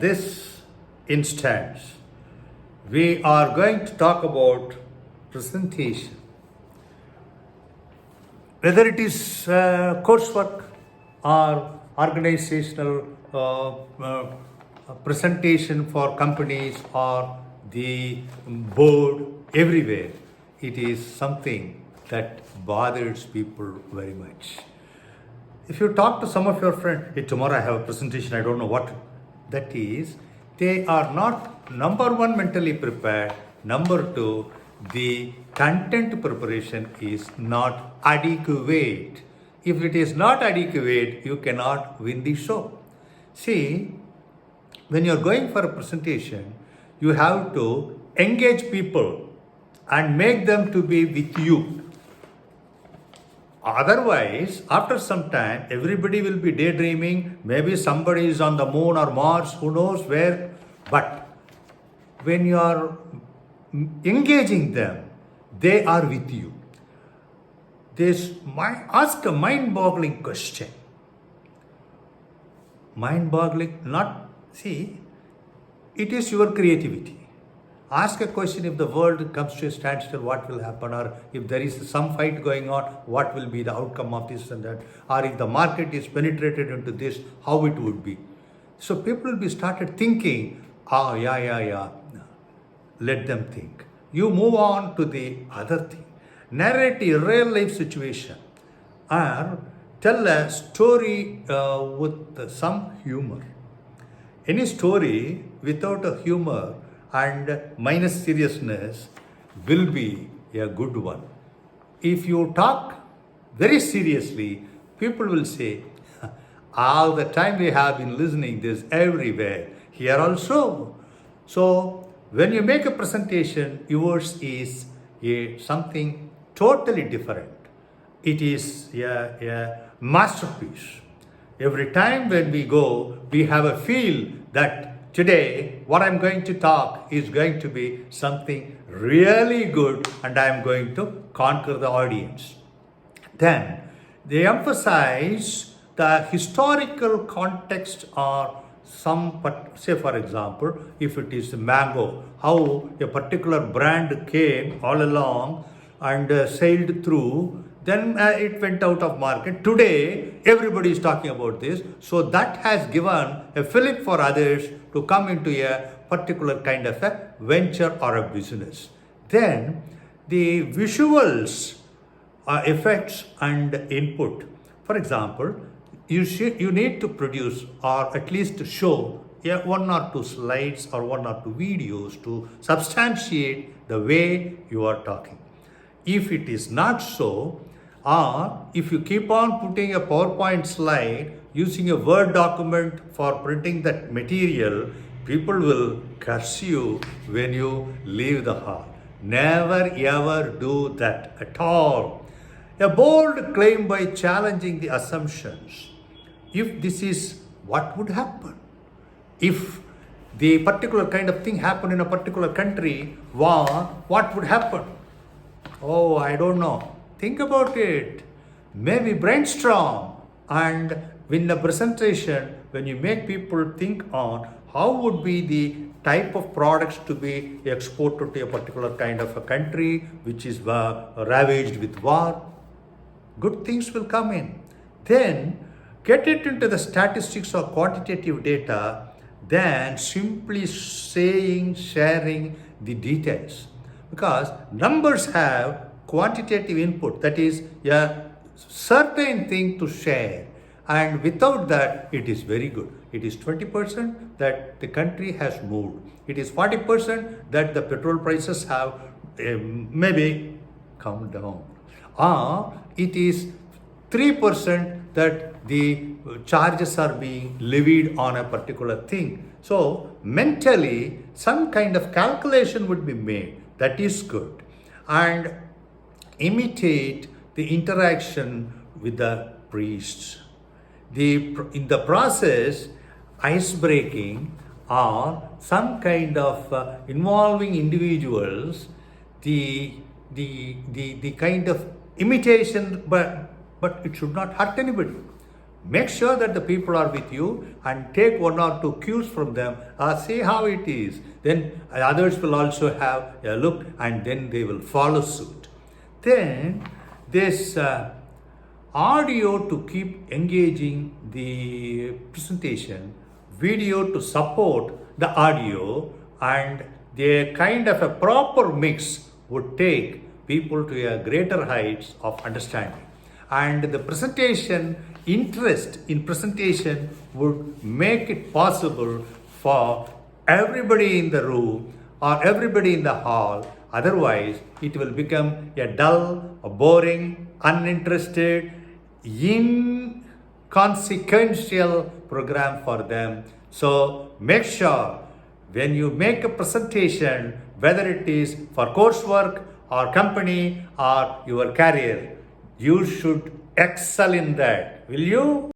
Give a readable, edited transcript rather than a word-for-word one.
this instance, we are going to talk about presentation. Whether it is coursework or organizational presentation for companies or the board, everywhere, it is something that bothers people very much. If you talk to some of your friends, hey, tomorrow I have a presentation, I don't know what that is, they are not, number one, mentally prepared. Number two, the content preparation is not adequate. If it is not adequate, you cannot win the show. See, when you're going for a presentation, you have to engage people and make them to be with you. Otherwise, after some time, everybody will be daydreaming. Maybe somebody is on the moon or Mars, who knows where. But when you are engaging them, they are with you. Ask a mind-boggling question. Mind-boggling, it is your creativity. Ask a question: if the world comes to a standstill, what will happen? Or if there is some fight going on, what will be the outcome of this and that? Or if the market is penetrated into this, how it would be? So people will be started thinking, let them think. You move on to the other thing. Narrate a real life situation or tell a story with some humor. Any story without a humor and minus seriousness will be a good one. If you talk very seriously, people will say, all the time we have been listening this everywhere, here also. So when you make a presentation, yours is something totally different. It is a masterpiece. Every time when we go, we have a feel that today, what I'm going to talk is going to be something really good and I'm going to conquer the audience. Then they emphasize the historical context or say for example, if it is mango, how a particular brand came all along and sailed through, then it went out of market. Today, everybody is talking about this. So that has given a fillip for others to come into a particular kind of a venture or a business. Then the visuals, effects and input. For example, you need to produce or at least show one or two slides or one or two videos to substantiate the way you are talking. If it is not so, or if you keep on putting a PowerPoint slide using a Word document for printing that material, people will curse you when you leave the hall. Never ever do that at all. A bold claim by challenging the assumptions. If this is what would happen, if the particular kind of thing happened in a particular country, what would happen? Oh, I don't know. Think about it. Maybe brainstorm. And in the presentation, when you make people think on how would be the type of products to be exported to a particular kind of a country which is ravaged with war, good things will come in. Then get it into the statistics or quantitative data, then simply sharing the details. Because numbers have quantitative input, that is a certain thing to share, and without that it is very good. It is 20% that the country has moved. It is 40% that the petrol prices have maybe come down. Or it is 3% that the charges are being levied on a particular thing. So mentally some kind of calculation would be made. That is good. And imitate the interaction with the priests. In the process, ice breaking or some kind of involving individuals, the kind of imitation, but it should not hurt anybody. Make sure that the people are with you and take one or two cues from them. See how it is. Then others will also have a look and then they will follow suit. Then this audio to keep engaging the presentation, video to support the audio, and the kind of a proper mix would take people to a greater heights of understanding. And the presentation, interest in presentation would make it possible for everybody in the room or everybody in the hall. Otherwise, it will become a dull, a boring, uninterested, inconsequential program for them. So make sure when you make a presentation, whether it is for coursework or company or your career, you should excel in that. Will you?